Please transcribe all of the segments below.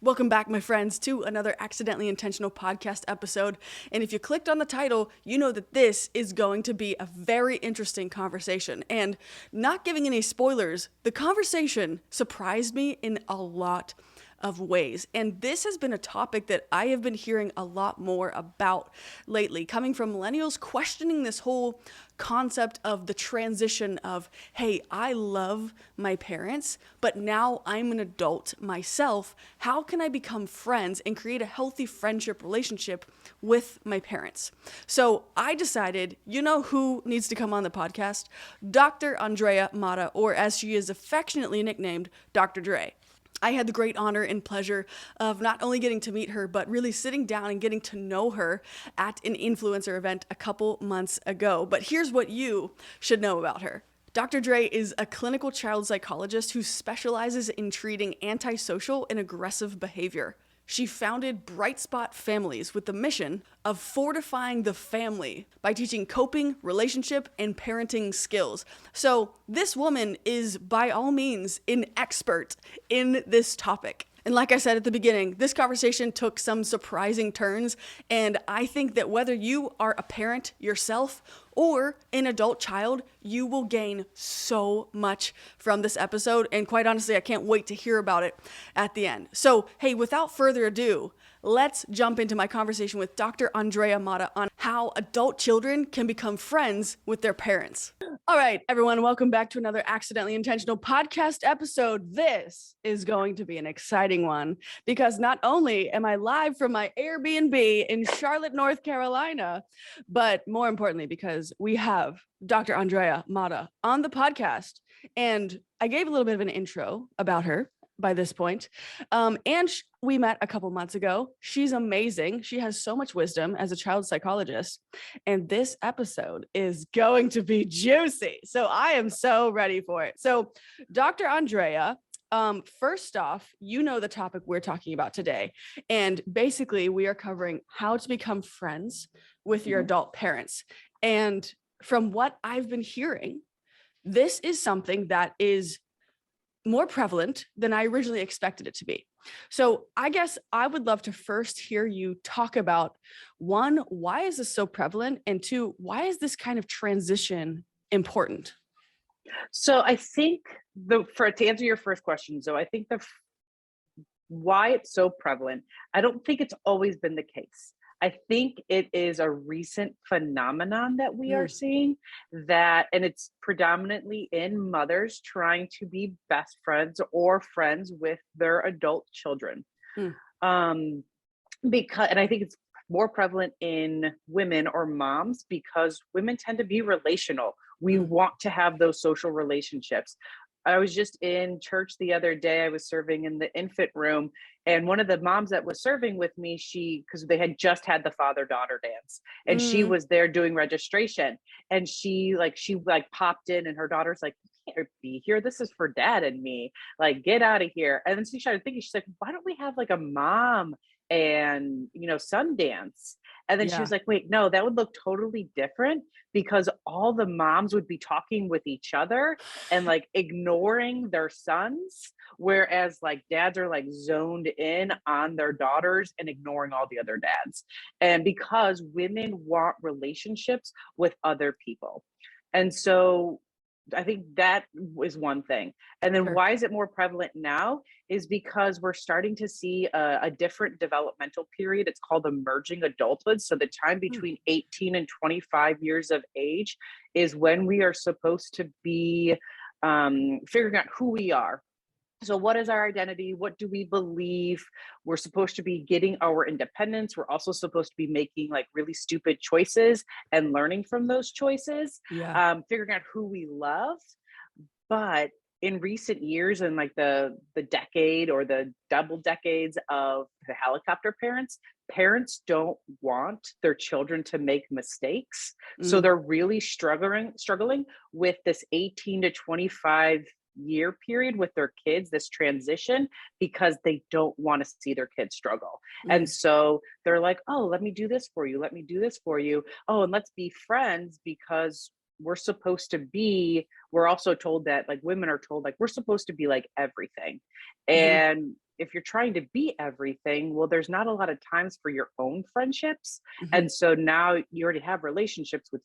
Welcome back, my friends, to another Accidentally Intentional podcast episode. And if you clicked on the title, you know that this is going to be a very interesting conversation. And not giving any spoilers, the conversation surprised me in a lot of ways. And this has been a topic that I have been hearing a lot more about lately, coming from millennials questioning this whole concept of the transition of, hey, I love my parents, but now I'm an adult myself. How can I become friends and create a healthy friendship relationship with my parents? So I decided, you know who needs to come on the podcast? Dr. Andrea Mata, or as she is affectionately nicknamed, Dr. Dre. I had the great honor and pleasure of not only getting to meet her, but really sitting down and getting to know her at an influencer event a couple months ago. But here's what you should know about her. Dr. Dre is a clinical child psychologist who specializes in treating antisocial and aggressive behavior. She founded Brightspot Families with the mission of fortifying the family by teaching coping, relationship, and parenting skills. So this woman is by all means an expert in this topic. And like I said at the beginning, this conversation took some surprising turns, and I think that whether you are a parent yourself or an adult child, you will gain so much from this episode, and quite honestly, I can't wait to hear about it at the end. So, hey, without further ado, let's jump into my conversation with Dr. Andrea Mata on how adult children can become friends with their parents. All right, everyone, welcome back to another Accidentally Intentional podcast episode. This is going to be an exciting one because not only am I live from my Airbnb in Charlotte, North Carolina, but more importantly, because we have Dr. Andrea Mata on the podcast. And I gave a little bit of an intro about her by this point. We met a couple months ago. She's amazing. She has so much wisdom as a child psychologist. And this episode is going to be juicy. So I am so ready for it. So Dr. Andrea, first off, you know the topic we're talking about today. And basically we are covering how to become friends with your adult parents. And from what I've been hearing, this is something that is more prevalent than I originally expected it to be. So I guess I would love to first hear you talk about, one, why is this so prevalent? And two, why is this kind of transition important? So I think to answer your first question, so I think why it's so prevalent, I don't think it's always been the case. I think it is a recent phenomenon that we are seeing and it's predominantly in mothers trying to be best friends or friends with their adult children. And I think it's more prevalent in women or moms because women tend to be relational. We want to have those social relationships. I was just in church the other day. I was serving in the infant room, and one of the moms that was serving with me, because they had just had the father-daughter dance, and she was there doing registration, and she popped in, and her daughter's like, "You can't be here. This is for dad and me. Like, get out of here." And then she started thinking, she's like, "Why don't we have like a mom and son dance?" And then she was like, "Wait, no, that would look totally different because all the moms would be talking with each other and like ignoring their sons, whereas like dads are like zoned in on their daughters and ignoring all the other dads." And because women want relationships with other people. And so I think that is one thing. And then why is it more prevalent now is because we're starting to see a different developmental period. It's called emerging adulthood. So the time between 18 and 25 years of age is when we are supposed to be figuring out who we are. So what is our identity? What do we believe? We're supposed to be getting our independence. We're also supposed to be making like really stupid choices and learning from those choices, figuring out who we love. But in recent years, and like the decade or the double decades of the helicopter parents don't want their children to make mistakes. So they're really struggling with this 18 to 25 year period with their kids, this transition, because they don't want to see their kids struggle. And so they're like, "Oh, let me do this for you. Let me do this for you. Oh, and let's be friends because we're also told that like women are told like we're supposed to be like everything." And if you're trying to be everything, well, there's not a lot of times for your own friendships. Mhm. And so now you already have relationships with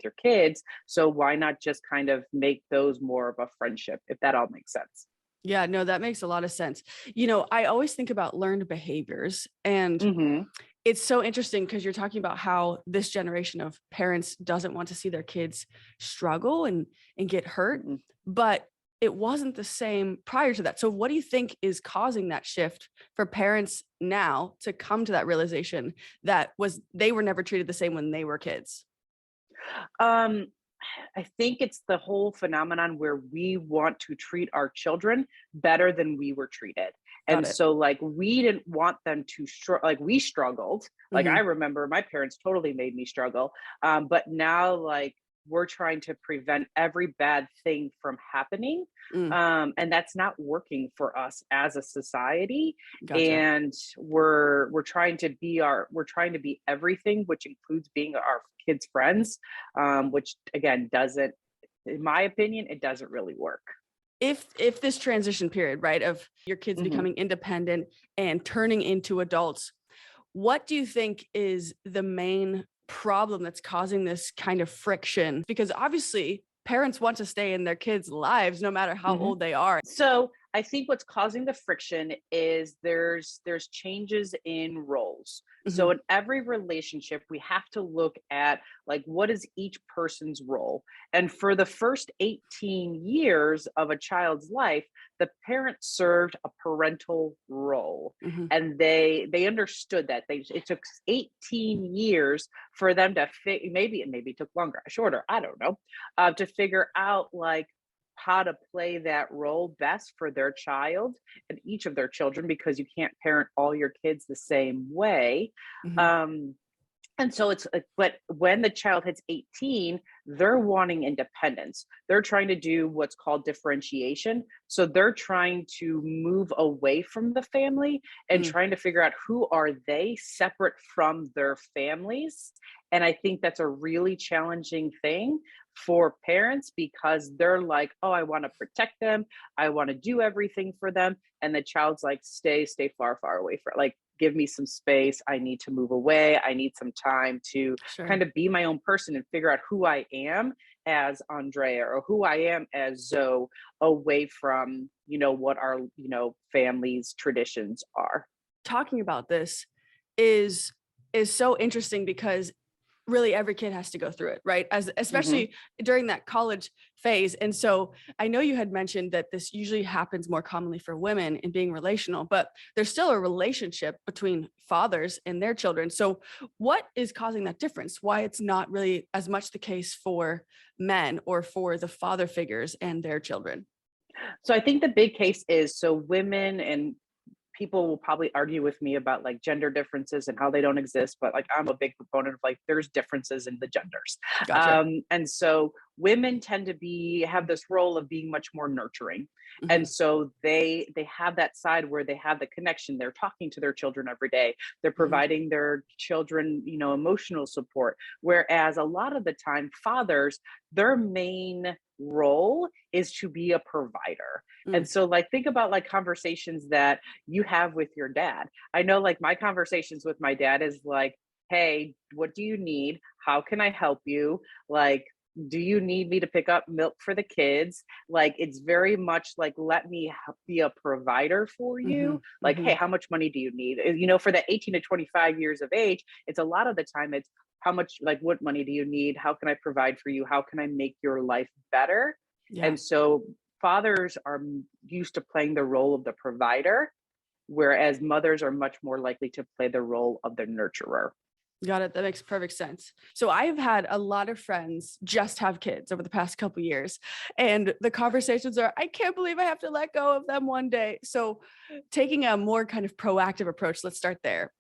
your kids. So why not just kind of make those more of a friendship, if that all makes sense? Yeah, no, that makes a lot of sense. I always think about learned behaviors, and Hmm. it's so interesting because you're talking about how this generation of parents doesn't want to see their kids struggle and get hurt, but it wasn't the same prior to that. So what do you think is causing that shift for parents now to come to that realization that they were never treated the same when they were kids? Um, I think it's the whole phenomenon where we want to treat our children better than we were treated. Got And it. so like we didn't want them to like we struggled. Like I Mhm. remember my parents totally made me struggle. But now like we're trying to prevent every bad thing from happening. Mm, And that's not working for us as a society. gotcha. And we're trying to be everything, which includes being our kids' friends, which again doesn't, in my opinion, it doesn't really work. If this transition period, right, of your kids Hmm. becoming independent and turning into adults, what do you think is the main problem that's causing this kind of friction? Because obviously parents want to stay in their kids' lives no matter how Hmm. old they are. So I think what's causing the friction is there's changes in roles. So Mhm, in every relationship, we have to look at like what is each person's role. And for the first 18 years of a child's life, the parent served a parental role. mhm, And they understood that. It took 18 years for them to maybe it took longer, shorter, I don't know, to figure out like how to play that role best for their child and each of their children, because you can't parent all your kids the same way. mhm, Um, and so but when the child hits 18, they're wanting independence. They're trying to do what's called differentiation. So they're trying to move away from the family and mm. trying to figure out who are they separate from their families. And I think that's a really challenging thing for parents because they're like, oh, I want to protect them. I want to do everything for them. And the child's like, stay far, far away from, like, give me some space. I need to move away. I need some time to Sure. kind of be my own person and figure out who I am as Andrea or who I am as Zoe, away from, what our, family's traditions are. Talking about this is is so interesting because really every kid has to go through it, right? As Hmm. especially during that college phase. And so I know you had mentioned that this usually happens more commonly for women in being relational, but there's still a relationship between fathers and their children. So what is causing that difference? Why it's not really as much the case for men or for the father figures and their children? So I think the big case is so women and people will probably argue with me about like gender differences and how they don't exist, but like I'm a big proponent of like there's differences in the genders. Gotcha. And so women tend to have this role of being much more nurturing. And Hmm. so they have that side where they have the connection. They're talking to their children every day. They're Hmm. providing their children, emotional support. Whereas a lot of the time, fathers, their main role is to be a provider. And Mm. so like think about like conversations that you have with your dad. I know like my conversations with my dad is like, hey, what do you need? How can I help you? Like, do you need me to pick up milk for the kids? Like, it's very much like, let me be a provider for Hmm. you. Like, Hmm. hey, how much money do you need? For the 18 to 25 years of age, it's a lot of the time, it's how much, like, what money do you need? How can I provide for you? How can I make your life better? Yeah. And so, fathers are used to playing the role of the provider, whereas mothers are much more likely to play the role of the nurturer. Got it. That makes perfect sense. So I've had a lot of friends just have kids over the past couple years, and the conversations are, I can't believe I have to let go of them one day. So taking a more kind of proactive approach, let's start there.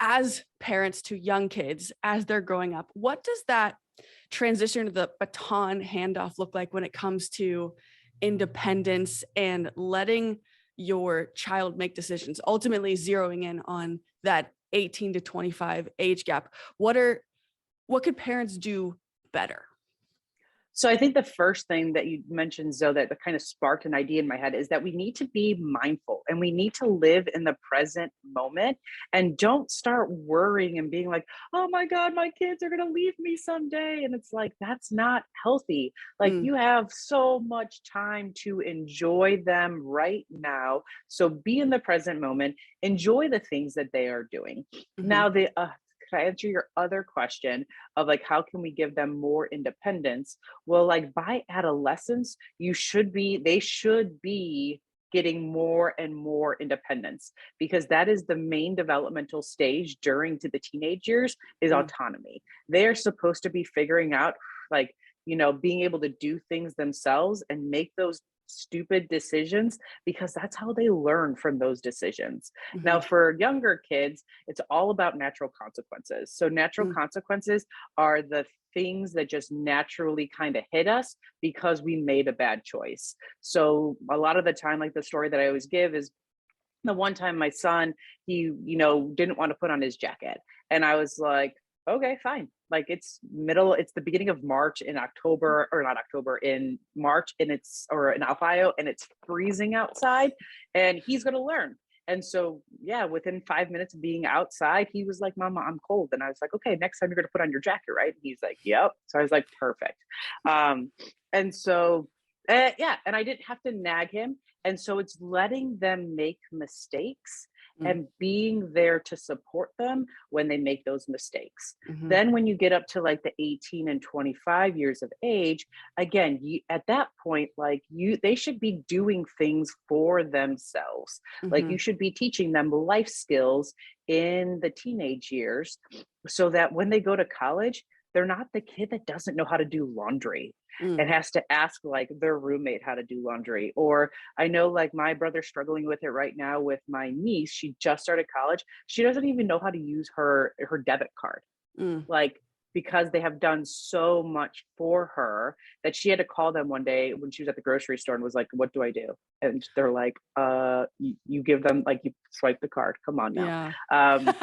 As parents to young kids, as they're growing up, what does that transition to the baton handoff look like when it comes to independence and letting your child make decisions, ultimately zeroing in on that 18 to 25 age gap? What could parents do better? So I think the first thing that you mentioned, Zoe, that kind of sparked an idea in my head is that we need to be mindful and we need to live in the present moment and don't start worrying and being like, oh my God, my kids are going to leave me someday. And it's like, that's not healthy. Like Mm, you have so much time to enjoy them right now. So be in the present moment, enjoy the things that they are doing. mhm, Now, can I answer your other question of like, how can we give them more independence? Well, like by adolescence, they should be getting more and more independence because that is the main developmental stage during to the teenage years is mm, autonomy. They're supposed to be figuring out like, being able to do things themselves and make those stupid decisions because that's how they learn from those decisions. Now, mhm, for younger kids, it's all about natural consequences. So, natural mm, consequences are the things that just naturally kind of hit us because we made a bad choice. So, a lot of the time, like the story that I always give is the one time my son, he, didn't want to put on his jacket. And I was like, okay, fine. Like it's the beginning of March in October, or not October, in March, or in Ohio, and it's freezing outside, and he's going to learn. And so, yeah, within 5 minutes of being outside, he was like, Mama, I'm cold. And I was like, okay, next time you're going to put on your jacket, right? And he's like, yep. So I was like, perfect. Um, and so, yeah, and I didn't have to nag him. And so it's letting them make mistakes mm, and being there to support them when they make those mistakes. mhm, Then when you get up to like the 18 and 25 years of age, again, at that point, they should be doing things for themselves. Like you mhm, should be teaching them life skills in the teenage years so that when they go to college, they're not the kid that doesn't know how to do laundry mm. and has to ask like their roommate how to do laundry. Or I know like my brother's struggling with it right now with my niece. She just started college. She doesn't even know how to use her debit card. Mm. Like because they have done so much for her that she had to call them one day when she was at the grocery store and was like, what do I do? And they're like, you give them, like, you swipe the card. Come on now. Yeah. Um,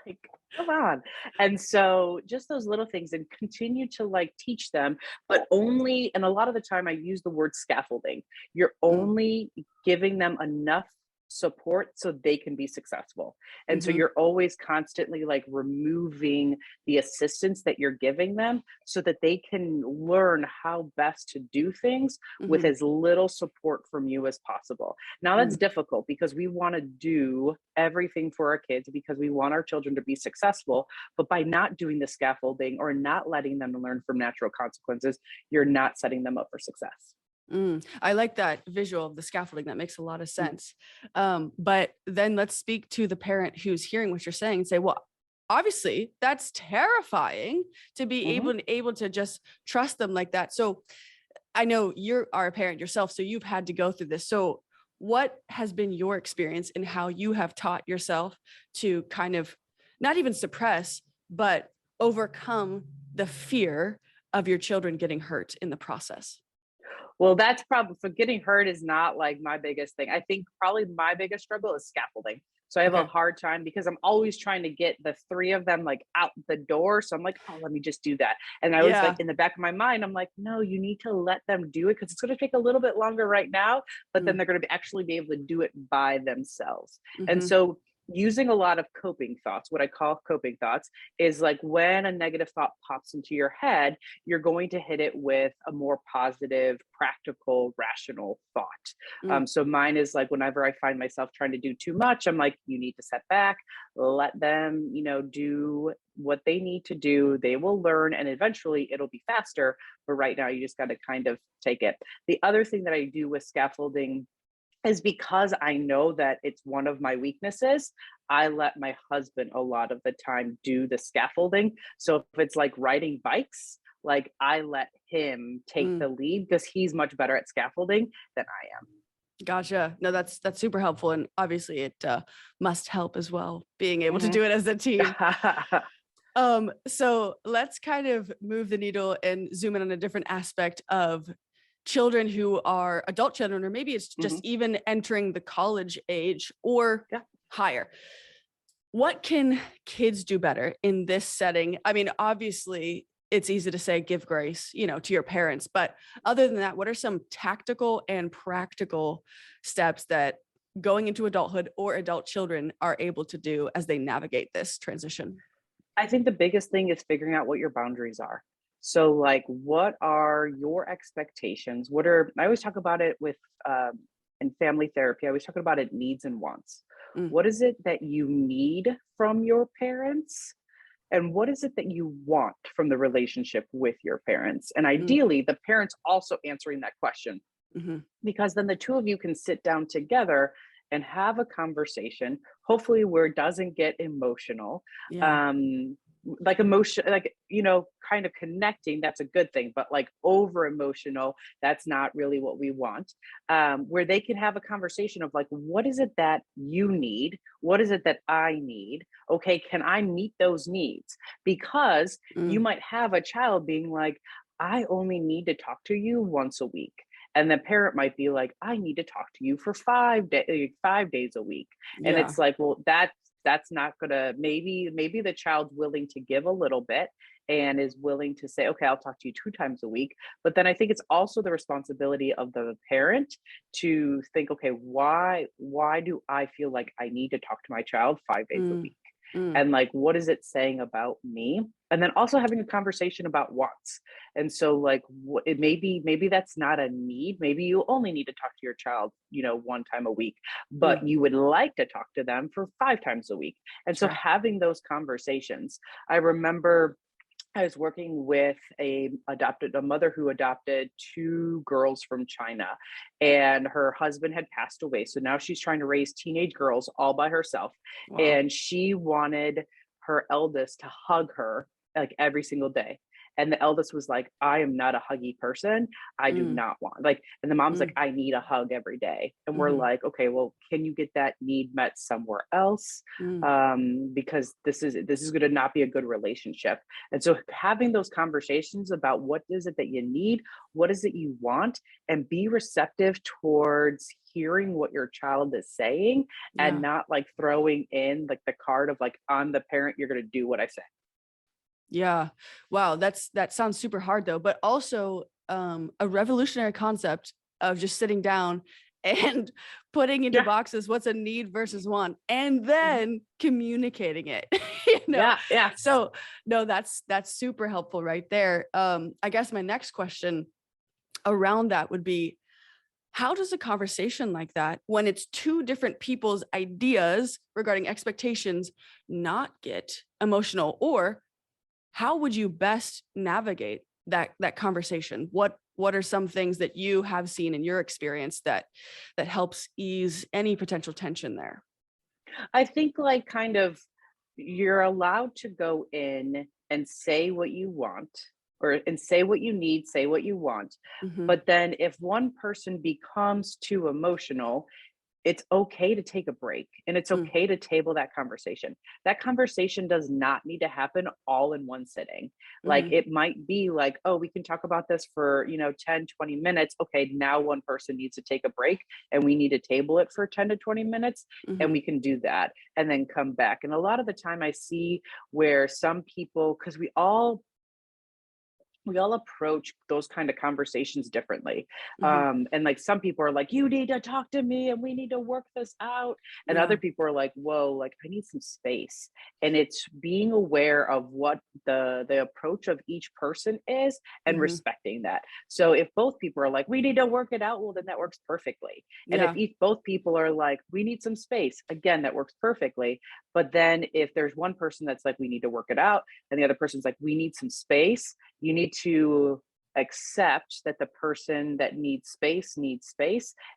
like, come on. And so just those little things and continue to like teach them, but only, and a lot of the time I use the word scaffolding. You're Mm, only giving them enough support so they can be successful. And so mhm, you're always constantly like removing the assistance that you're giving them so that they can learn how best to do things with mhm, as little support from you as possible. Now that's mm, difficult because we want to do everything for our kids because we want our children to be successful, but by not doing the scaffolding or not letting them learn from natural consequences, you're not setting them up for success. mm. I like that visual of the scaffolding. That makes a lot of sense. But then let's speak to the parent who's hearing what you're saying and say, well, obviously that's terrifying to be Mm-hmm. able to just trust them like that. So I know you are a parent yourself, so you've had to go through this. So what has been your experience in how you have taught yourself to kind of not even suppress, but overcome the fear of your children getting hurt in the process? Well, that's probably, so getting hurt is not like my biggest thing. I think probably my biggest struggle is scaffolding. So I have a Okay. hard time because I'm always trying to get the three of them like out the door. So I'm like, oh, let me just do that. And I was like, Yeah. in the back of my mind, I'm like, no, you need to let them do it because it's going to take a little bit longer right now, but then Mm, they're going to actually be able to do it by themselves. And mhm, so using a lot of coping thoughts, what I call coping thoughts, is like when a negative thought pops into your head, you're going to hit it with a more positive, practical, rational thought. mm, So mine is like whenever I find myself trying to do too much, I'm like, you need to step back, let them, do what they need to do. They will learn and eventually it'll be faster. But right now, you just got to kind of take it. The other thing that I do with scaffolding is because I know that it's one of my weaknesses, I let my husband a lot of the time do the scaffolding. So if it's like riding bikes, like I let him take mm. the lead because he's much better at scaffolding than I Gotcha. No, that's super helpful, and obviously it must help as well being able to am. do it as a team. Mhm. So let's kind of move the needle and zoom in on a different aspect of children who are adult children, or maybe it's just Mhm. even entering the college age or Yeah. higher. What can kids do better in this setting? I mean, obviously, it's easy to say give grace, to your parents. But other than that, what are some tactical and practical steps that going into adulthood or adult children are able to do as they navigate this transition? I think the biggest thing is figuring out what your boundaries are. So, like, what are your expectations? I always talk about it with, in family therapy, I always talk about it needs and wants. Mm, What is it that you need from your parents? And what is it that you want from the relationship with your parents? And mm, ideally, the parents also answering that question, mhm. because then the two of you can sit down together and have a conversation, hopefully where it doesn't get emotional. Yeah. um like emotion, like, kind of connecting, that's a good thing, but like over emotional, that's not really what we want. Where they can have a conversation of like, what is it that you need, what is it that I need, okay, can I meet those needs? Because you Mm, might have a child being like, I only need to talk to you once a week, and the parent might be like, I need to talk to you for 5 days a week. And yeah. it's like, well, that's not gonna, maybe the child's willing to give a little bit and is willing to say, okay, I'll talk to you 2 times a week. But then I think it's also the responsibility of the parent to think, okay, why do I feel like I need to talk to my child 5 days a Mm, week? mm, And like, what is it saying about me? And then also having a conversation about wants. And so, like, it maybe that's not a need. Maybe you only need to talk to your child, 1 time a week, but mm, you would like to talk to them for 5 times a week. And so sure. having those conversations, I remember I was working with a mother who adopted two girls from China, and her husband had passed away. So now she's trying to raise teenage girls all by herself. Wow. And she wanted her eldest to hug her like every single day. And the eldest was like, I am not a huggy person. I do Mm, not want, like, and the mom's like, mm, I need a hug every day. And we're mhm, like, okay, well, can you get that need met somewhere else? mm, Because this is going to not be a good relationship. And so having those conversations about what is it that you need, what is it you want, and be receptive towards hearing what your child is saying, and yeah. not like throwing in like the card of like, I'm the parent, you're going to do what I say. Yeah. Wow. That sounds super hard though, but also a revolutionary concept of just sitting down and putting into Yeah. boxes what's a need versus want and Mhm. then communicating it, you know. Yeah. Yes. So no, that's super helpful right there. I guess my next question around that would be, how does a conversation like that, when it's two different people's ideas regarding expectations, not get emotional? Or how would you best navigate that conversation? What are some things that you have seen in your experience that helps ease any potential tension there? I think, like, kind of, you're allowed to go in and say what you want, and say what you need, say what you want. Mhm, But then if one person becomes too emotional, it's okay to take a break, and it's mm, okay to table that conversation. That conversation does not need to happen all in one sitting. Like, mhm, it might be like, oh, we can talk about this for, 10, 20 minutes. Okay, now one person needs to take a break and we need to table it for 10 to 20 minutes, and mhm, we can do that and then come back. And a lot of the time I see where some people, because we all approach those kind of conversations differently. mhm. And like, some people are like, you need to talk to me and we need to work this out. And other Yeah. people are like, whoa, like, I need some space. And it's being aware of what the approach of each person is, and Mhm. respecting that. So if both people are like, we need to work it out, well, then that works perfectly. And if Yeah. both people are like, we need some space, again, that works perfectly. But then if there's one person that's like, we need to work it out, and the other person's like, we need some space, you need to accept that the person that needs space,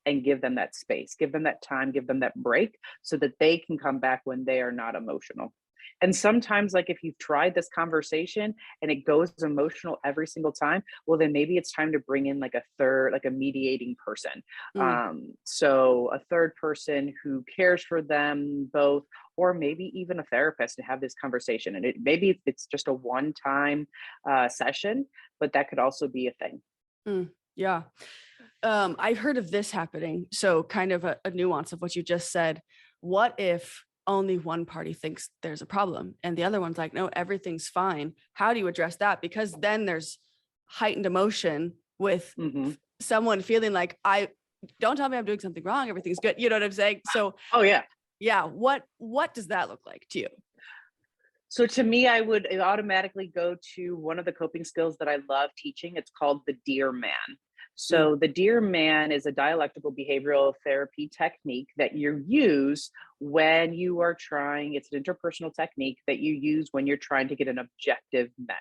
and give them that space, give them that time, give them that break, so that they can come back when they are not emotional. And sometimes, like, if you've tried this conversation and it goes emotional every single time, well, then maybe it's time to bring in like a third, like a mediating person. Mm, So a third person who cares for them both, or maybe even a therapist, to have this conversation. And maybe it's just a one-time session, but that could also be a thing. mm. Yeah. I've heard of this happening. So kind of a nuance of what you just said. What if only one party thinks there's a problem and the other one's like, no, everything's fine. How do you address that? Because then there's heightened emotion with someone feeling like, don't tell me I'm doing something wrong. Everything's good. You know what I'm saying? So, Oh yeah. yeah. What does that look like to you? So to me, I would automatically go to one of the coping skills that I love teaching. It's called the Dear Man. So the Dear Man is a dialectical behavioral therapy technique that you use when you are trying, it's an interpersonal technique that you use when you're trying to get an objective met.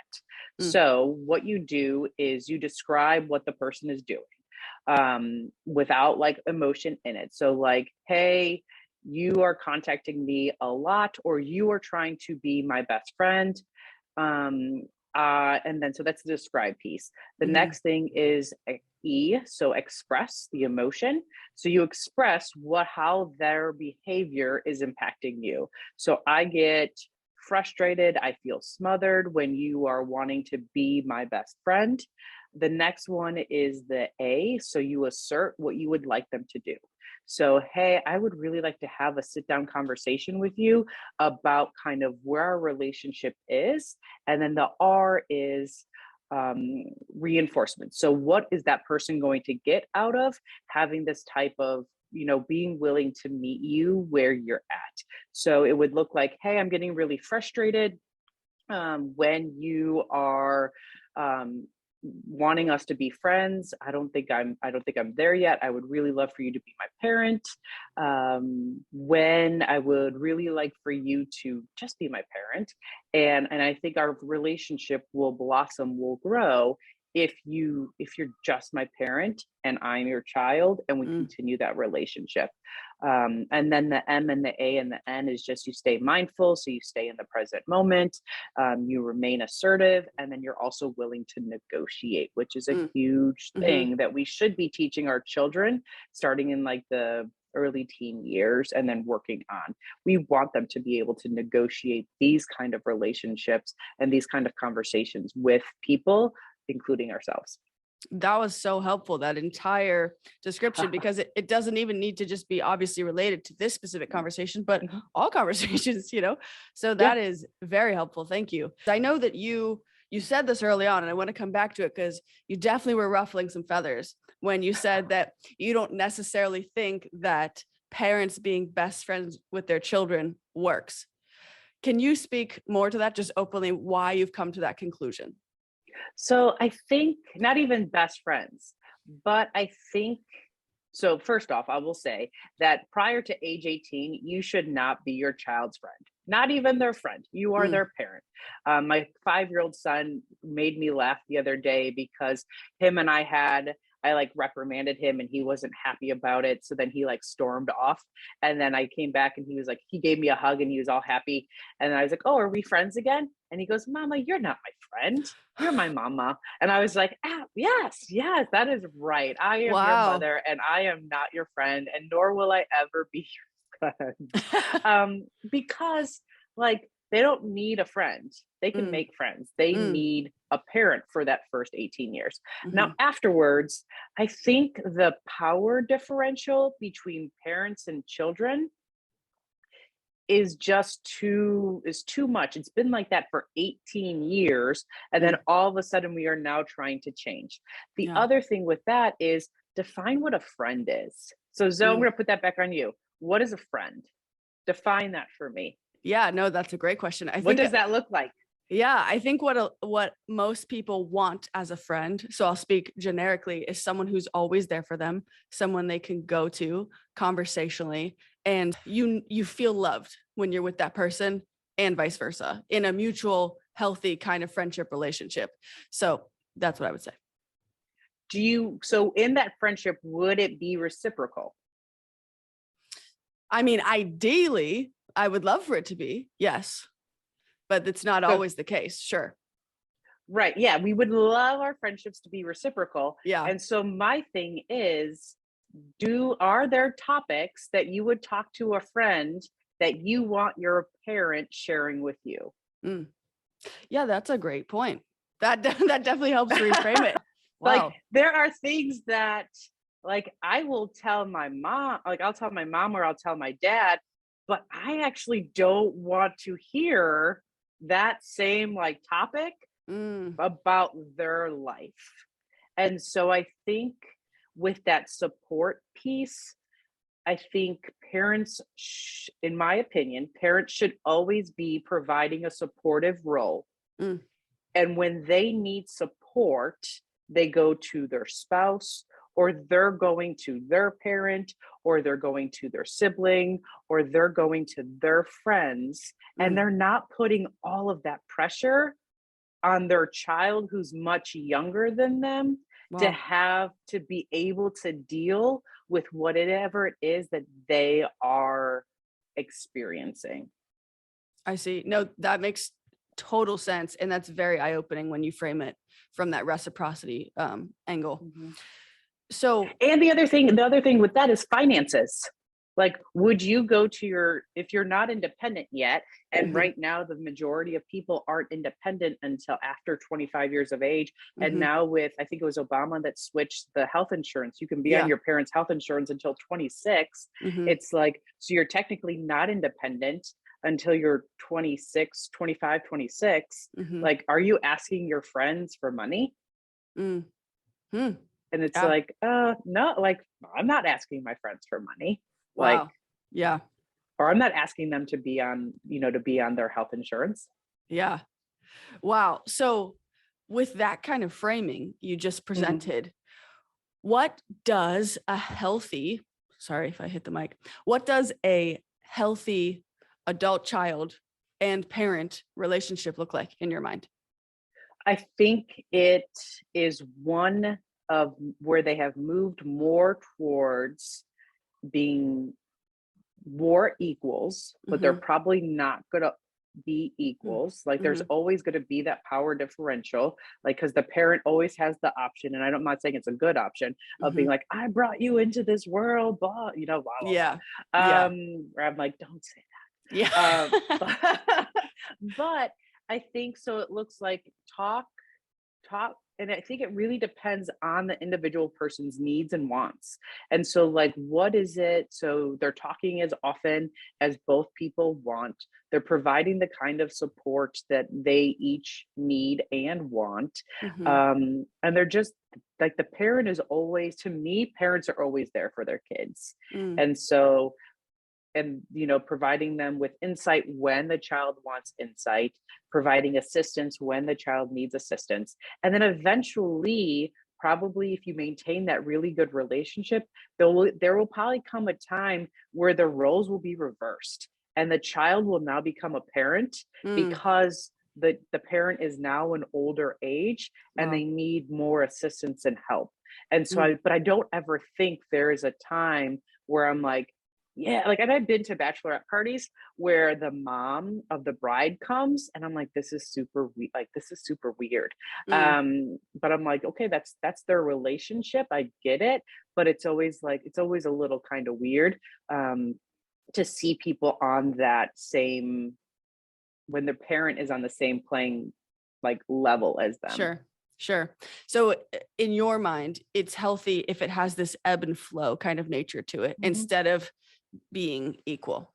So what you do is you describe what the person is doing without like emotion in it. So like, hey, you are contacting me a lot, or you are trying to be my best friend. And then, so that's the describe piece. The next thing is E, so express the emotion. So you express how their behavior is impacting you. So I get frustrated, I feel smothered when you are wanting to be my best friend. The next one is the A, so you assert what you would like them to do. So, hey, I would really like to have a sit down conversation with you about kind of where our relationship is. And then the R is reinforcement. So what is that person going to get out of having this type of, being willing to meet you where you're at? So it would look like, hey, I'm getting really frustrated when you are wanting us to be friends. I don't think I'm there yet. I would really love for you to be my parent. When I would really like for you to just be my parent. And I think our relationship will blossom, will grow if you're just my parent and I'm your child and we continue that relationship. And then the M and the A and the N is just you stay mindful. So you stay in the present moment, you remain assertive, and then you're also willing to negotiate, which is a huge thing that we should be teaching our children starting in like the early teen years and then working on. We want them to be able to negotiate these kind of relationships and these kind of conversations with people, including ourselves. That was so helpful, that entire description, because it doesn't even need to just be obviously related to this specific conversation, but all conversations, so that is very helpful. Thank you. I know that you said this early on, and I want to come back to it because you definitely were ruffling some feathers when you said that you don't necessarily think that parents being best friends with their children works. Can you speak more to that, just openly, why you've come to that conclusion? So I think not even best friends, but I think, so first off, I will say that prior to age 18, you should not be your child's friend, not even their friend. You are their parent. My 5-year-old son made me laugh the other day because I like reprimanded him and he wasn't happy about it. So then he like stormed off. And then I came back and he was like, he gave me a hug and he was all happy. And I was like, oh, are we friends again? And he goes, Mama, you're not my friend. You're my mama. And I was like, yes, that is right. I am your mother and I am not your friend, and nor will I ever be your friend. Because like, they don't need a friend. They can make friends. They need a parent for that first 18 years. Now, afterwards, I think the power differential between parents and children is too much. It's been like that for 18 years. And then all of a sudden we are now trying to change. The other thing with that is define what a friend is. So Zoe, I'm going to put that back on you. What is a friend? Define that for me. Yeah, no, that's a great question. What does that look like? Yeah, I think what most people want as a friend, so I'll speak generically, is someone who's always there for them, someone they can go to conversationally, and you feel loved when you're with that person, and vice versa, in a mutual, healthy kind of friendship relationship. So that's what I would say. So in that friendship, would it be reciprocal? I mean, ideally, I would love for it to be, yes. But it's not always the case. Sure. Right. Yeah. We would love our friendships to be reciprocal. Yeah. And so my thing is, are there topics that you would talk to a friend that you want your parent sharing with you? Yeah, that's a great point. That definitely helps reframe it. Wow. Like, there are things that like I will tell my mom, like I'll tell my mom or I'll tell my dad, but I actually don't want to hear that same like topic about their life. And so I think with that support piece, I think parents, in my opinion, parents should always be providing a supportive role. Mm. And when they need support, they go to their spouse, or they're going to their parent, or they're going to their sibling, or they're going to their friends. And they're not putting all of that pressure on their child who's much younger than them to Wow. have to be able to deal with whatever it is that they are experiencing. I see. No, that makes total sense. And that's very eye-opening when you frame it from that reciprocity angle. Mhm. So, And the other thing with that is finances. Like, would you go to if you're not independent yet, and right now the majority of people aren't independent until after 25 years of age. And now with, I think it was Obama that switched the health insurance, you can be on your parents' health insurance until 26. It's like, so you're technically not independent until you're 26, 25, 26. Like, are you asking your friends for money? Hmm. And it's Yeah. like, no, like, I'm not asking my friends for money. Like, Wow. Yeah. or I'm not asking them to be on, to be on their health insurance. Yeah. Wow. So with that kind of framing you just presented, what does a healthy, sorry if I hit the mic, what does a healthy adult child and parent relationship look like in your mind? I think it is one of where they have moved more towards being more equals, but they're probably not going to be equals. Like, there's always going to be that power differential, like, because the parent always has the option, and I'm not saying it's a good option, of being like, I brought you into this world, blah, blah, blah, Yeah. blah. Yeah. Where I'm like, don't say Yeah. that. But I think so. It looks like talk, and I think it really depends on the individual person's needs and wants. And so, like, what is it? So they're talking as often as both people want. They're providing the kind of support that they each need and want. And they're just like, the parent is always, to me, parents are always there for their kids. And so, and providing them with insight when the child wants insight, providing assistance when the child needs assistance. And then eventually, probably if you maintain that really good relationship, there will probably come a time where the roles will be reversed, and the child will now become a parent because the parent is now an older age and they need more assistance and help. And so but I don't ever think there is a time where I'm like, yeah, like, and I've been to bachelorette parties where the mom of the bride comes, and I'm like, this is super weird. But I'm like, okay, that's their relationship. I get it, but it's always a little kind of weird to see people on that same, when the parent is on the same playing like level as them. Sure. So in your mind, it's healthy if it has this ebb and flow kind of nature to it instead of being equal.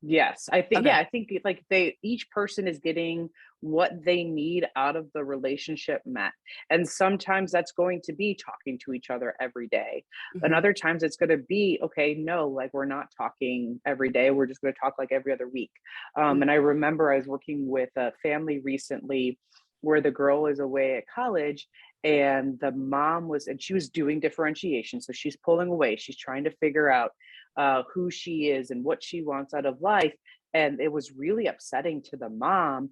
Yes, I think, Okay. I think like each person is getting what they need out of the relationship met. And sometimes that's going to be talking to each other every day. And other times it's going to be, okay, no, like, we're not talking every day. We're just going to talk like every other week. And I remember I was working with a family recently where the girl is away at college, and the mom and she was doing differentiation. So she's pulling away. She's trying to figure out who she is and what she wants out of life. And it was really upsetting to the mom.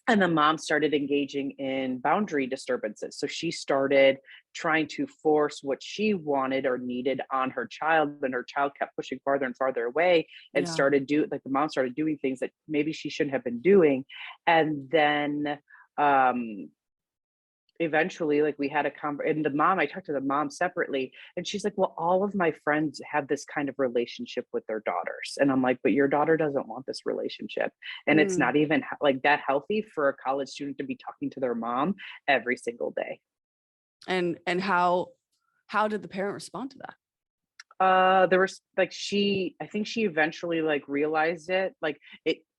And the mom started engaging in boundary disturbances. So she started trying to force what she wanted or needed on her child, and her child kept pushing farther and farther away, and the mom started doing things that maybe she shouldn't have been doing. And then eventually, like, we had and I talked to the mom separately, and she's like, well, all of my friends have this kind of relationship with their daughters. And I'm like, but your daughter doesn't want this relationship. And it's not even like that healthy for a college student to be talking to their mom every single day. And how did the parent respond to that? There was like I think she eventually like realized it. Like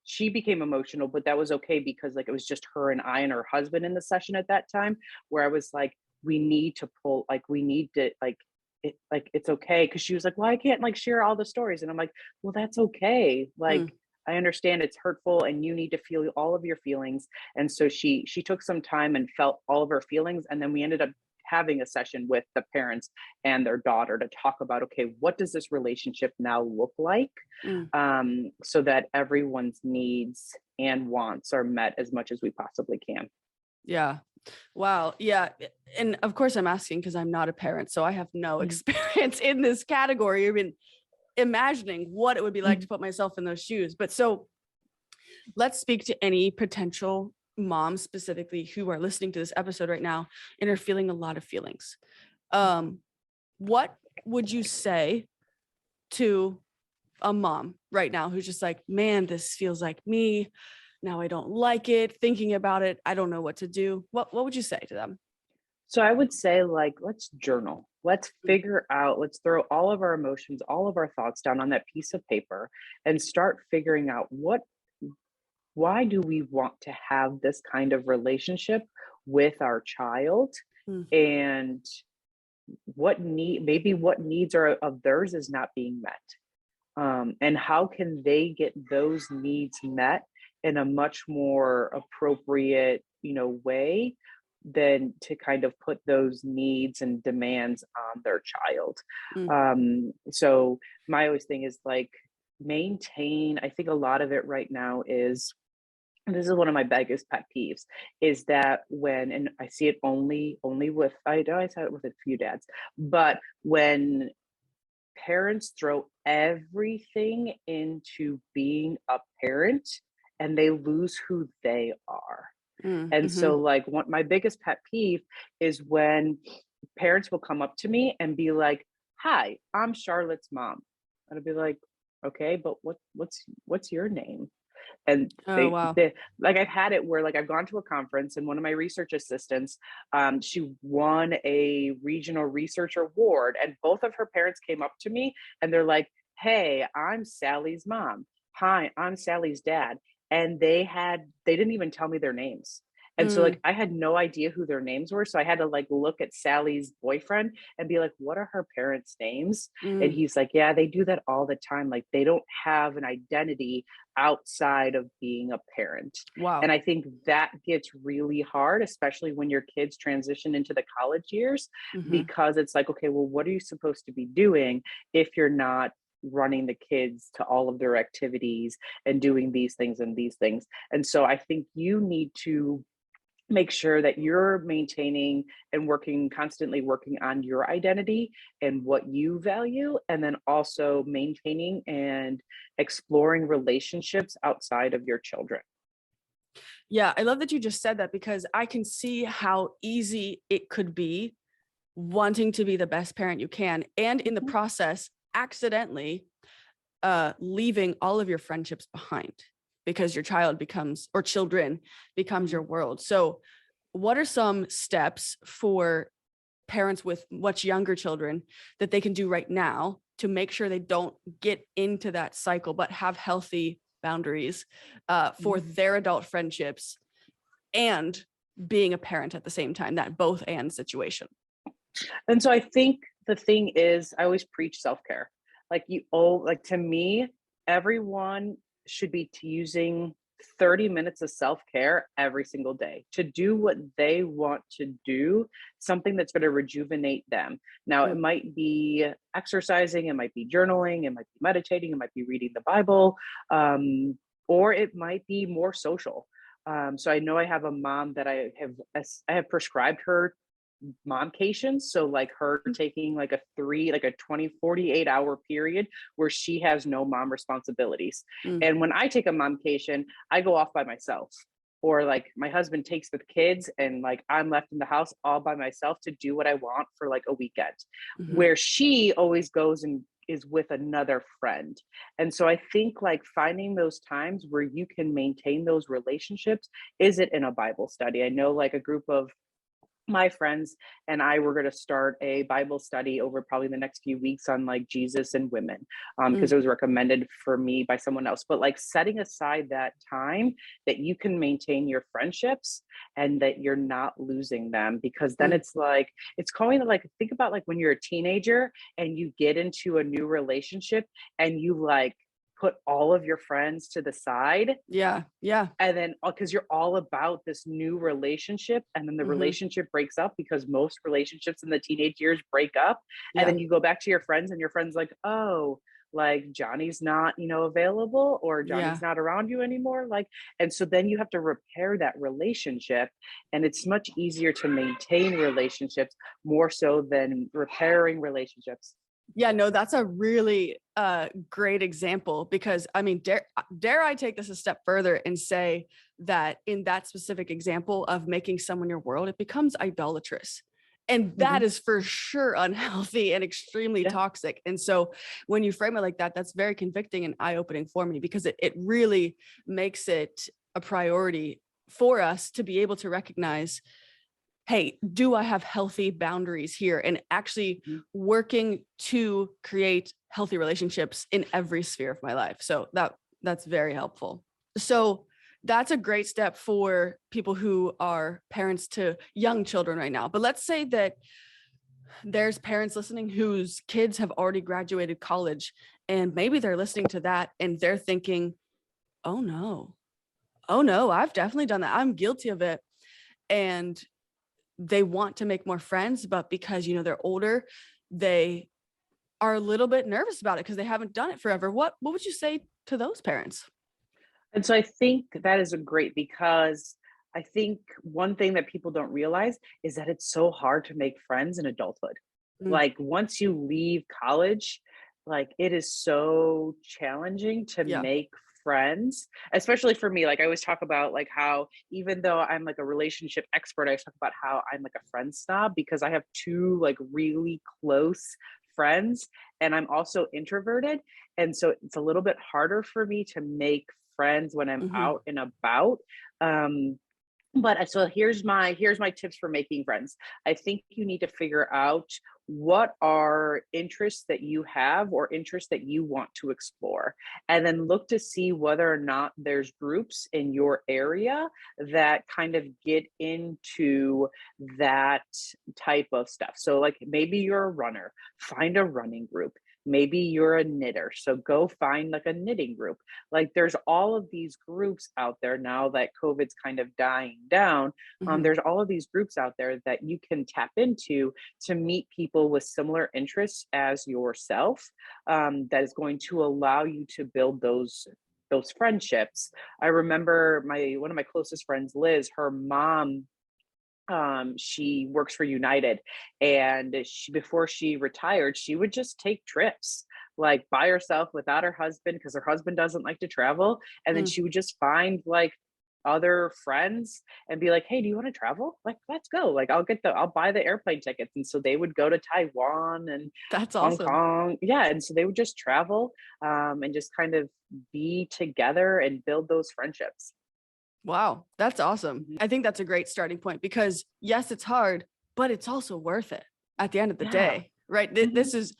she became emotional, but that was okay because like it was just her and I and her husband in the session at that time, where I was like, we need to pull, like we need to like it's okay. Cause she was like, well, I can't like share all the stories. And I'm like, well, that's okay. Mm, Like I understand it's hurtful and you need to feel all of your feelings. And so she took some time and felt all of her feelings. And then we ended up having a session with the parents and their daughter to talk about, okay, what does this relationship now look like, mm. so that everyone's needs and wants are met as much as we possibly can. Yeah. Wow. Yeah. And of course I'm asking because I'm not a parent, so I have no Mhm. experience in this category. I mean, imagining what it would be like to Mhm. put myself in those shoes. But so let's speak to any potential moms specifically who are listening to this episode right now and are feeling a lot of feelings. What would you say to a mom right now who's just like, man, this feels like me. Now I don't like it. Thinking about it, I don't know what to do. What would you say to them? So I would say, like, let's journal. Let's figure out, let's throw all of our emotions, all of our thoughts down on that piece of paper and start figuring out why do we want to have this kind of relationship with our child, Mm, and what needs are of theirs is not being met, and how can they get those needs met in a much more appropriate, way than to kind of put those needs and demands on their child. mm, So my always thing is like maintain. I think a lot of it right now is, and this is one of my biggest pet peeves, is that when, and I see it only with, I know I said it with a few dads, but when parents throw everything into being a parent and they lose who they are. mm, And mhm. so like what my biggest pet peeve is when parents will come up to me and be like, "Hi, I'm Charlotte's mom." And I'll be like, "Okay, but what's your name?" And Oh, wow. they like, I've had it where like I've gone to a conference and one of my research assistants, she won a regional research award, and both of her parents came up to me and they're like, "Hey, I'm Sally's mom. Hi, I'm Sally's dad." And they didn't even tell me their names. And so Mm, like I had no idea who their names were. So I had to like look at Sally's boyfriend and be like, what are her parents' names? And mm, he's like, yeah, they do that all the time. Like they don't have an identity outside of being a parent. And wow. I think that gets really hard, especially when your kids transition into the college years, Mhm. because it's like, okay, well, what are you supposed to be doing if you're not running the kids to all of their activities and doing these things and these things? And so I think you need to make sure that you're maintaining and constantly working on your identity and what you value, and then also maintaining and exploring relationships outside of your children. Yeah, I love that you just said that because I can see how easy it could be wanting to be the best parent you can, and in the Mhm. process, accidentally leaving all of your friendships behind because your child becomes, or children becomes your Mhm. world. So, what are some steps for parents with much younger children that they can do right now to make sure they don't get into that cycle, but have healthy boundaries for Mhm. their adult friendships and being a parent at the same time, that both and situation? And so I think the thing is, I always preach self care. Like to me, everyone should be using 30 minutes of self care every single day to do what they want to do, something that's going to rejuvenate them. Now, it Mm, might be exercising, it might be journaling, it might be meditating, it might be reading the Bible, or it might be more social. So I know I have a mom that I have prescribed her momcations. So like her taking like a 20-48 hour period where she has no mom responsibilities. mm, And when I take a momcation, I go off by myself. Or like my husband takes the kids and like I'm left in the house all by myself to do what I want for like a weekend. mhm. Where she always goes and is with another friend. And so I think like finding those times where you can maintain those relationships. Is it in a Bible study? I know like a group of my friends and I were going to start a Bible study over probably the next few weeks on like Jesus and women, because Mm, it was recommended for me by someone else. But like setting aside that time that you can maintain your friendships and that you're not losing them, because then mm. it's like, it's going to like, think about like when you're a teenager and you get into a new relationship and you like put all of your friends to the side, Yeah. Yeah. and then because you're all about this new relationship, and then the Hmm. relationship breaks up, because most relationships in the teenage years break up, and Yeah. then you go back to your friends and your friends like, oh, like Johnny's not, available, or Yeah. Johnny's not around you anymore, like, and so then you have to repair that relationship, and it's much easier to maintain relationships more so than repairing relationships. Yeah, no, that's a really great example because I mean, dare I take this a step further and say that in that specific example of making someone your world, it becomes idolatrous. And that Mhm. is for sure unhealthy and extremely Yeah. toxic. And so when you frame it like that, that's very convicting and eye-opening for me because it really makes it a priority for us to be able to recognize, hey, do I have healthy boundaries here? And actually Mhm. working to create healthy relationships in every sphere of my life. So that's very helpful. So that's a great step for people who are parents to young children right now. But let's say that there's parents listening whose kids have already graduated college and maybe they're listening to that and they're thinking, oh no, oh no, I've definitely done that. I'm guilty of it. And they want to make more friends, but because, they're older, they are a little bit nervous about it because they haven't done it forever. What would you say to those parents? And so I think that is a great, because I think one thing that people don't realize is that it's so hard to make friends in adulthood. Mm, Like once you leave college, like it is so challenging to yeah. make friends, especially for me. Like I always talk about like how even though I'm like a relationship expert, I talk about how I'm like a friend snob because I have two like really close friends, and I'm also introverted, and so it's a little bit harder for me to make friends when I'm Hmm. out and about. Um, but so here's my tips for making friends. I think you need to figure out what are interests that you have or interests that you want to explore, and then look to see whether or not there's groups in your area that kind of get into that type of stuff. So like maybe you're a runner, find a running group. Maybe you're a knitter, so go find like a knitting group. Like there's all of these groups out there now that COVID's kind of dying down. Hmm. There's all of these groups out there that you can tap into to meet people with similar interests as yourself. That is going to allow you to build those friendships. I remember my one of my closest friends, Liz, her mom, she works for United, and she, before she retired, she would just take trips like by herself without her husband, because her husband doesn't like to travel, and then Mm, she would just find like other friends and be like, hey, do you want to travel? Like, let's go. Like I'll buy the airplane tickets. And so they would go to Taiwan and that's Hong awesome. Kong. Yeah, and so they would just travel, and just kind of be together and build those friendships. Wow, that's awesome. Mhm. I think that's a great starting point because yes, it's hard, but it's also worth it at the end of the Yeah. day, right? Mhm. This is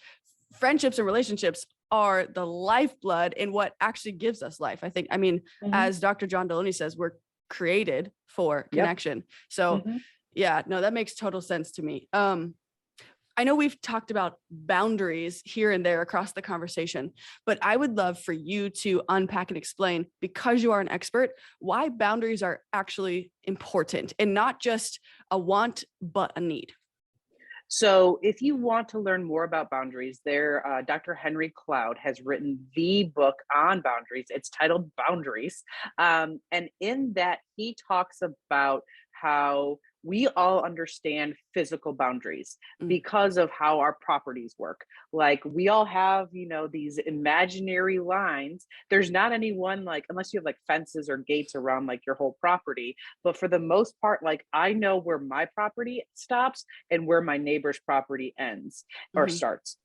friendships and relationships are the lifeblood in what actually gives us life. I think, I mean, Mhm. as Dr. John Deloney says, we're created for Yep. connection. So Mhm. yeah, no, that makes total sense to me. I know we've talked about boundaries here and there across the conversation, but I would love for you to unpack and explain, because you are an expert, why boundaries are actually important and not just a want, but a need. So, if you want to learn more about boundaries, Dr. Henry Cloud has written the book on boundaries. It's titled Boundaries. And in that, he talks about how we all understand physical boundaries Mm, because of how our properties work. Like, we all have, these imaginary lines. There's not any one, like, unless you have like fences or gates around like your whole property. But for the most part, like, I know where my property stops and where my neighbor's property ends or mhm, starts.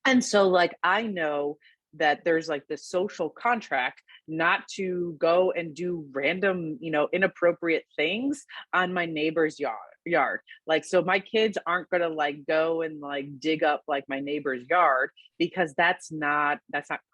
And so, like, I know that there's like this social contract not to go and do random, inappropriate things on my neighbor's yard. Like, so my kids aren't going to like go and like dig up like my neighbor's yard, because that's not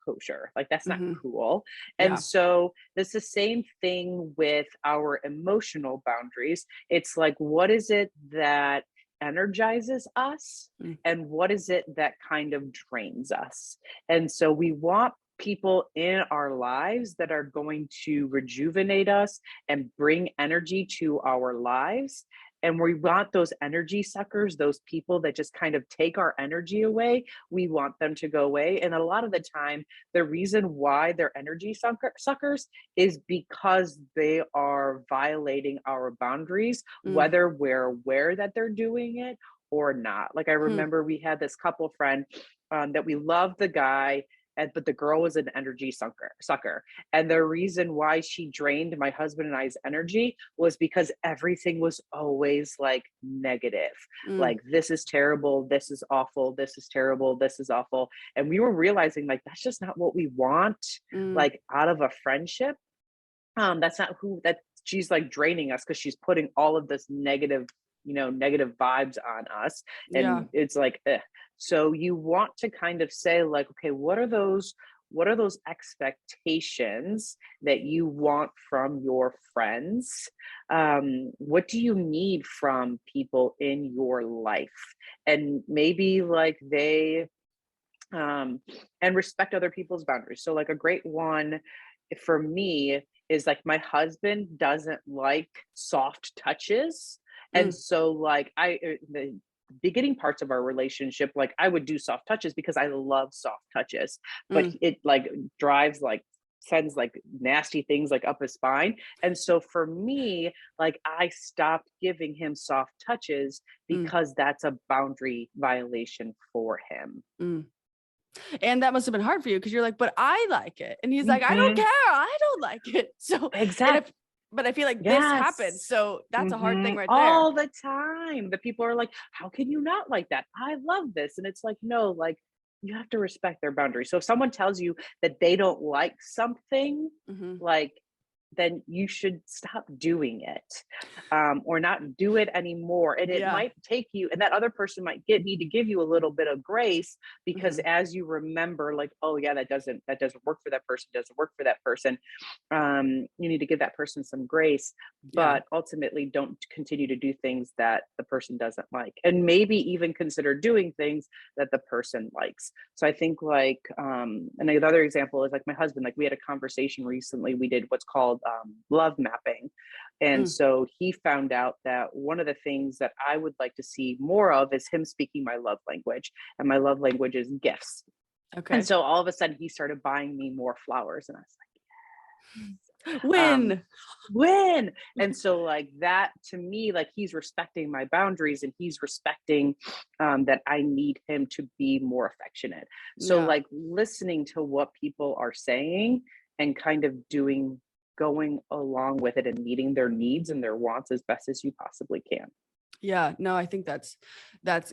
kosher. Like, that's not cool. And Yeah. so it's the same thing with our emotional boundaries. It's like, what is it that energizes us, and what is it that kind of drains us? And so we want people in our lives that are going to rejuvenate us and bring energy to our lives. And we want those energy suckers, those people that just kind of take our energy away. We want them to go away. And a lot of the time, the reason why they're energy suckers is because they are violating our boundaries, whether we're aware that they're doing it or not. Like, I remember we had this couple friend that we loved the guy, but the girl was an energy sucker. And the reason why she drained my husband and I's energy was because everything was always like negative. Like, this is terrible, this is awful, this is terrible, this is awful. And we were realizing like, that's just not what we want, like out of a friendship. That's not that she's like draining us, because she's putting all of this negative vibes on us. And it's like, ugh. So you want to kind of say like, okay, what are those expectations that you want from your friends? What do you need from people in your life? And maybe like they, and respect other people's boundaries. So like a great one for me is like, my husband doesn't like soft touches. And so like the beginning parts of our relationship, like I would do soft touches because I love soft touches, but it like sends like nasty things like up his spine. And so for me, like I stopped giving him soft touches because that's a boundary violation for him. And that must have been hard for you, because you're like, but I like it. And he's like, I don't care. I don't like it. So exactly. But I feel like this happened. So that's a hard thing right there. All the time. The people are like, how can you not like that? I love this. And it's like, no, like you have to respect their boundaries. So if someone tells you that they don't like something, like, then you should stop doing it, or not do it anymore. And it might take you, and that other person might need to give you a little bit of grace, because as you remember, like, oh yeah, that doesn't work for that person, doesn't work for that person. You need to give that person some grace, but ultimately don't continue to do things that the person doesn't like, and maybe even consider doing things that the person likes. So I think like, and another example is like my husband, like we had a conversation recently, we did what's called love mapping. And so he found out that one of the things that I would like to see more of is him speaking my love language, and my love language is gifts. Okay. And so all of a sudden he started buying me more flowers, and I was like, win. And so like that, to me, like he's respecting my boundaries, and he's respecting that I need him to be more affectionate. So like listening to what people are saying and kind of going along with it and meeting their needs and their wants as best as you possibly can. Yeah, no, I think that's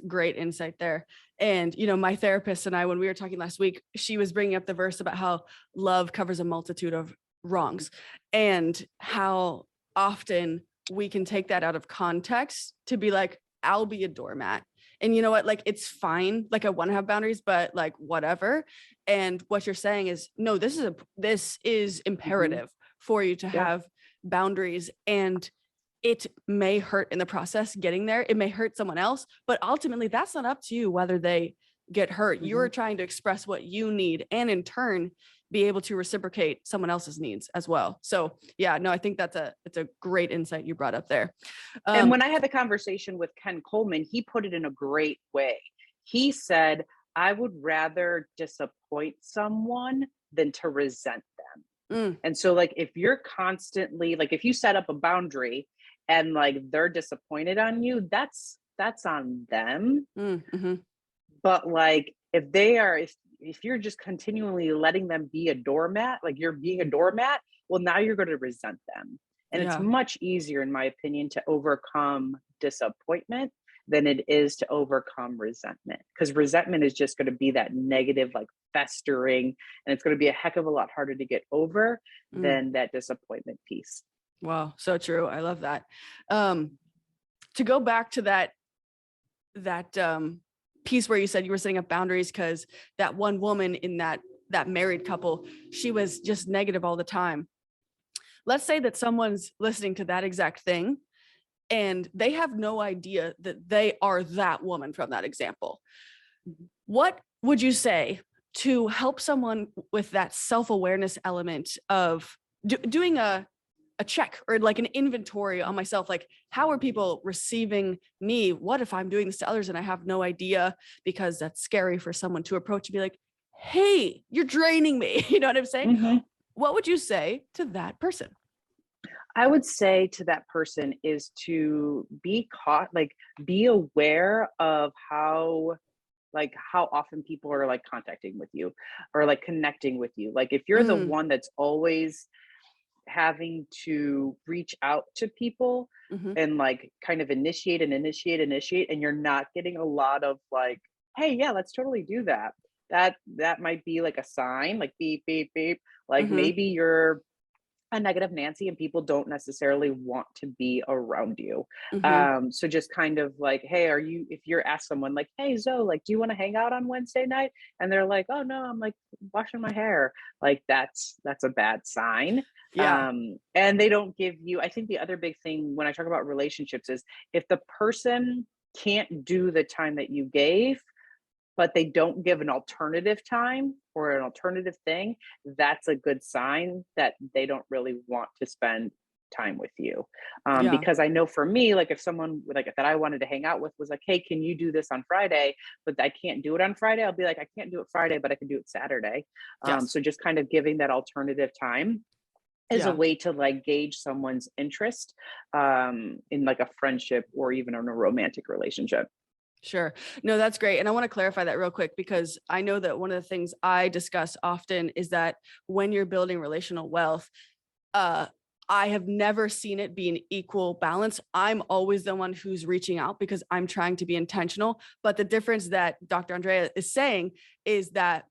great insight there. And, my therapist and I, when we were talking last week, she was bringing up the verse about how love covers a multitude of wrongs, and how often we can take that out of context to be like, I'll be a doormat. And you know what, like, it's fine. Like I want to have boundaries, but like, whatever. And what you're saying is, no, this is imperative for you to have boundaries, and it may hurt in the process getting there. It may hurt someone else, but ultimately that's not up to you whether they get hurt. You're trying to express what you need, and in turn be able to reciprocate someone else's needs as well. So yeah, no, I think it's a great insight you brought up there. And when I had the conversation with Ken Coleman, he put it in a great way. He said, I would rather disappoint someone than to resent them. And so like, if you're constantly, like if you set up a boundary and like they're disappointed on you, that's on them. But like, if you're just continually letting them be a doormat, like you're being a doormat, well, now you're going to resent them. And it's much easier, in my opinion, to overcome disappointment than it is to overcome resentment, because resentment is just going to be that negative, like festering, and it's going to be a heck of a lot harder to get over than that disappointment piece. Wow, so true. I love that. To go back to that piece where you said you were setting up boundaries because that one woman in that married couple, she was just negative all the time. Let's say that someone's listening to that exact thing and they have no idea that they are that woman from that example. What would you say to help someone with that self-awareness element of doing a check or like an inventory on myself? Like, how are people receiving me? What if I'm doing this to others and I have no idea, because that's scary for someone to approach and be like, hey, you're draining me. You know what I'm saying? Mm-hmm. What would you say to that person? I would say to that person is to be be aware of how often people are like contacting with you or like connecting with you. Like, if you're the one that's always having to reach out to people and like kind of initiate, and you're not getting a lot of like, hey, yeah, let's totally do that. That might be like a sign, like beep, beep, beep. Like maybe you're a negative Nancy and people don't necessarily want to be around you. So just kind of like, hey, if you're asked someone like, hey, Zoe, like, do you want to hang out on Wednesday night? And they're like, oh no, I'm like washing my hair. Like that's a bad sign. Yeah. And they don't give you, I think the other big thing when I talk about relationships is if the person can't do the time that you gave, but they don't give an alternative time or an alternative thing, that's a good sign that they don't really want to spend time with you. Because I know for me, like if someone like that I wanted to hang out with was like, hey, can you do this on Friday? But I can't do it on Friday. I'll be like, I can't do it Friday, but I can do it Saturday. So just kind of giving that alternative time is a way to like gauge someone's interest in like a friendship or even in a romantic relationship. Sure. No, that's great. And I want to clarify that real quick, because I know that one of the things I discuss often is that when you're building relational wealth, I have never seen it be an equal balance. I'm always the one who's reaching out because I'm trying to be intentional. But the difference that Dr. Andrea is saying is that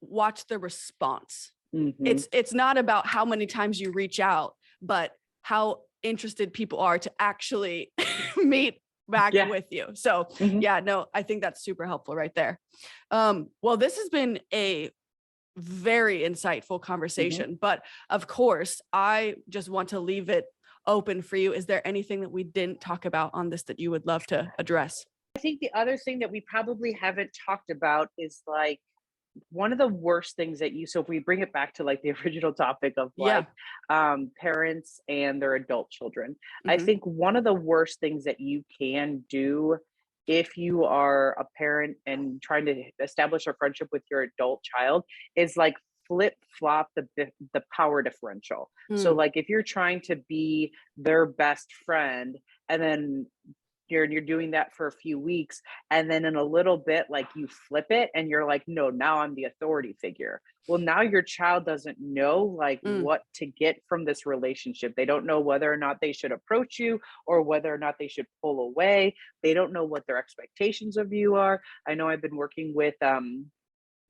watch the response. It's not about how many times you reach out, but how interested people are to actually meet back with you. So no, I think that's super helpful right there. Well, this has been a very insightful conversation, but of course, I just want to leave it open for you. Is there anything that we didn't talk about on this that you would love to address? I think the other thing that we probably haven't talked about is like one of the worst things that so if we bring it back to like the original topic of like parents and their adult children, I think one of the worst things that you can do if you are a parent and trying to establish a friendship with your adult child is like flip flop the power differential. So like if you're trying to be their best friend and then you're doing that for a few weeks, and then in a little bit, like you flip it and you're like, no, now I'm the authority figure. Well, now your child doesn't know like what to get from this relationship. They don't know whether or not they should approach you or whether or not they should pull away. They don't know what their expectations of you are. I know I've been working with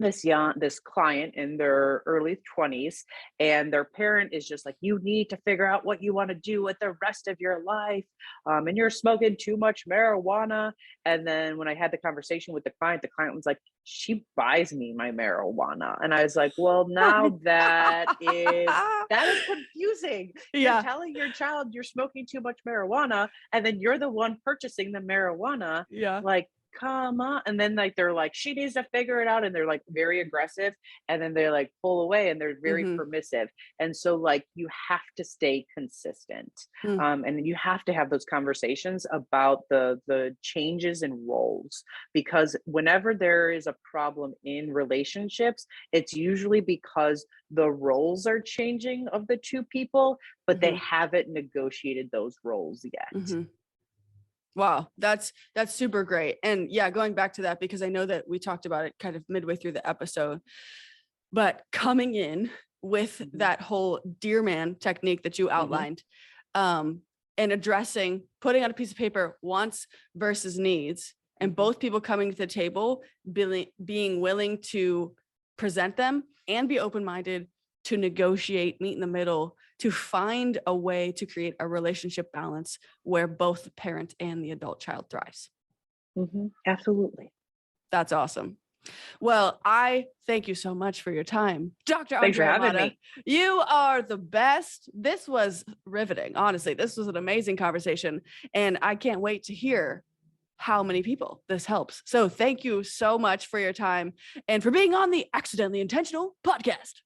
this client in their early 20s, and their parent is just like, you need to figure out what you want to do with the rest of your life, and you're smoking too much marijuana. And then when I had the conversation with the client was like, she buys me my marijuana. And I was like, well, now that is confusing. You're telling your child you're smoking too much marijuana, and then you're the one purchasing the marijuana. Like, come on. And then like they're like, she needs to figure it out, and they're like very aggressive, and then they like pull away and they're very permissive. And so like you have to stay consistent, and you have to have those conversations about the changes in roles, because whenever there is a problem in relationships, it's usually because the roles are changing of the two people, but they haven't negotiated those roles yet. Wow, that's super great. And yeah, going back to that, because I know that we talked about it kind of midway through the episode, but coming in with that whole dear man technique that you outlined, and addressing, putting on a piece of paper wants versus needs, and both people coming to the table, being willing to present them and be open-minded to negotiate, meet in the middle, to find a way to create a relationship balance where both the parent and the adult child thrives. Absolutely. That's awesome. Well, I thank you so much for your time, Dr. Thanks for Andrea having Mata. me. You are the best. This was riveting. Honestly, this was an amazing conversation, and I can't wait to hear how many people this helps. So thank you so much for your time and for being on the Accidentally Intentional podcast.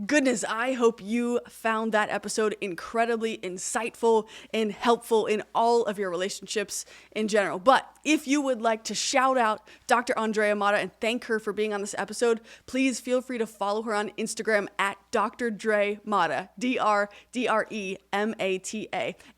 Goodness, I hope you found that episode incredibly insightful and helpful in all of your relationships in general. But if you would like to shout out Dr. Andrea Mata and thank her for being on this episode, please feel free to follow her on Instagram at Dr. Dre Mata, DRDREMATA.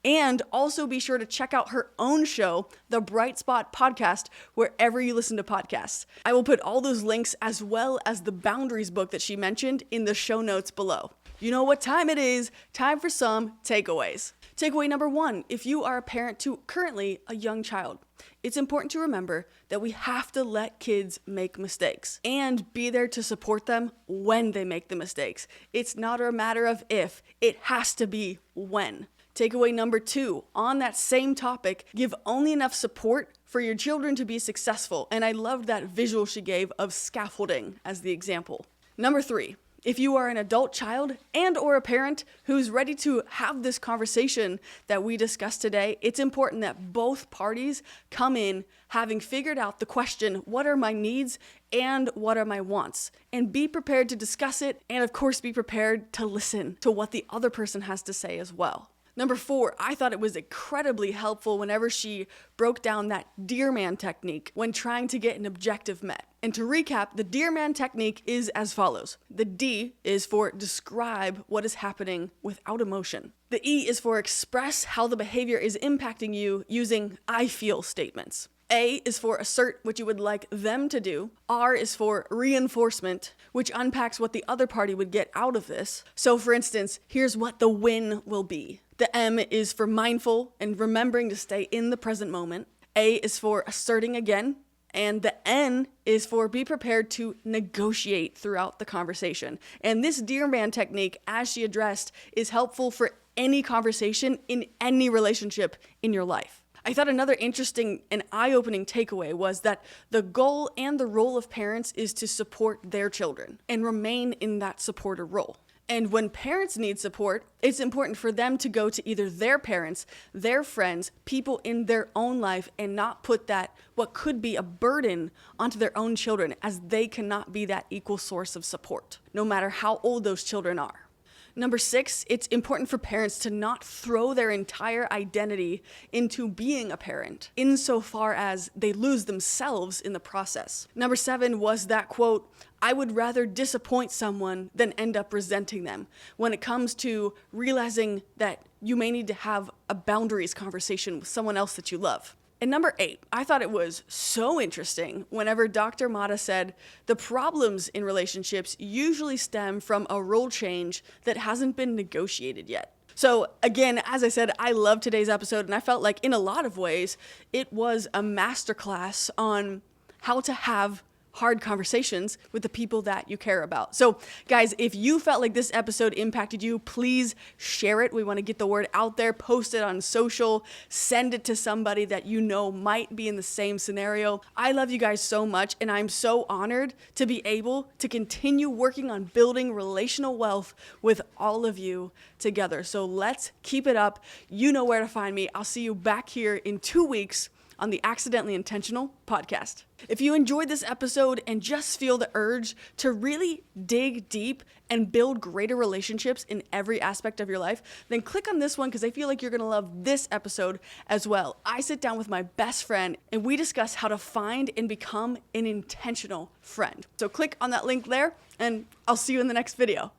And also be sure to check out her own show, the Brightspot Podcast, wherever you listen to podcasts. I will put all those links as well as the Boundaries book that she mentioned in the show notes below. You know what time it is. Time for some takeaways. Takeaway number 1, if you are a parent to currently a young child, it's important to remember that we have to let kids make mistakes and be there to support them when they make the mistakes. It's not a matter of if, it has to be when. Takeaway number 2, on that same topic, give only enough support for your children to be successful. And I loved that visual she gave of scaffolding as the example. Number 3, if you are an adult child and or a parent who's ready to have this conversation that we discussed today, it's important that both parties come in having figured out the question, what are my needs and what are my wants? And be prepared to discuss it, and of course be prepared to listen to what the other person has to say as well. Number 4, I thought it was incredibly helpful whenever she broke down that Dear Man technique when trying to get an objective met. And to recap, the Dear Man technique is as follows. The D is for describe what is happening without emotion. The E is for express how the behavior is impacting you using I feel statements. A is for assert what you would like them to do. R is for reinforcement, which unpacks what the other party would get out of this. So for instance, here's what the win will be. The M is for mindful and remembering to stay in the present moment. A is for asserting again. And the N is for be prepared to negotiate throughout the conversation. And this Dear Man technique, as she addressed, is helpful for any conversation in any relationship in your life. I thought another interesting and eye-opening takeaway was that the goal and the role of parents is to support their children and remain in that supporter role. And when parents need support, it's important for them to go to either their parents, their friends, people in their own life, and not put that, what could be a burden, onto their own children, as they cannot be that equal source of support, no matter how old those children are. Number 6, it's important for parents to not throw their entire identity into being a parent, insofar as they lose themselves in the process. Number 7 was that quote, I would rather disappoint someone than end up resenting them, when it comes to realizing that you may need to have a boundaries conversation with someone else that you love. And number 8, I thought it was so interesting whenever Dr. Mata said the problems in relationships usually stem from a role change that hasn't been negotiated yet. So again, as I said, I love today's episode, and I felt like in a lot of ways, it was a masterclass on how to have hard conversations with the people that you care about. So guys, if you felt like this episode impacted you, please share it. We want to get the word out there, post it on social, send it to somebody that you know might be in the same scenario. I love you guys so much, and I'm so honored to be able to continue working on building relational wealth with all of you together. So let's keep it up. You know where to find me. I'll see you back here in 2 weeks on the Accidentally Intentional podcast. If you enjoyed this episode and just feel the urge to really dig deep and build greater relationships in every aspect of your life, then click on this one because I feel like you're gonna love this episode as well. I sit down with my best friend and we discuss how to find and become an intentional friend. So click on that link there and I'll see you in the next video.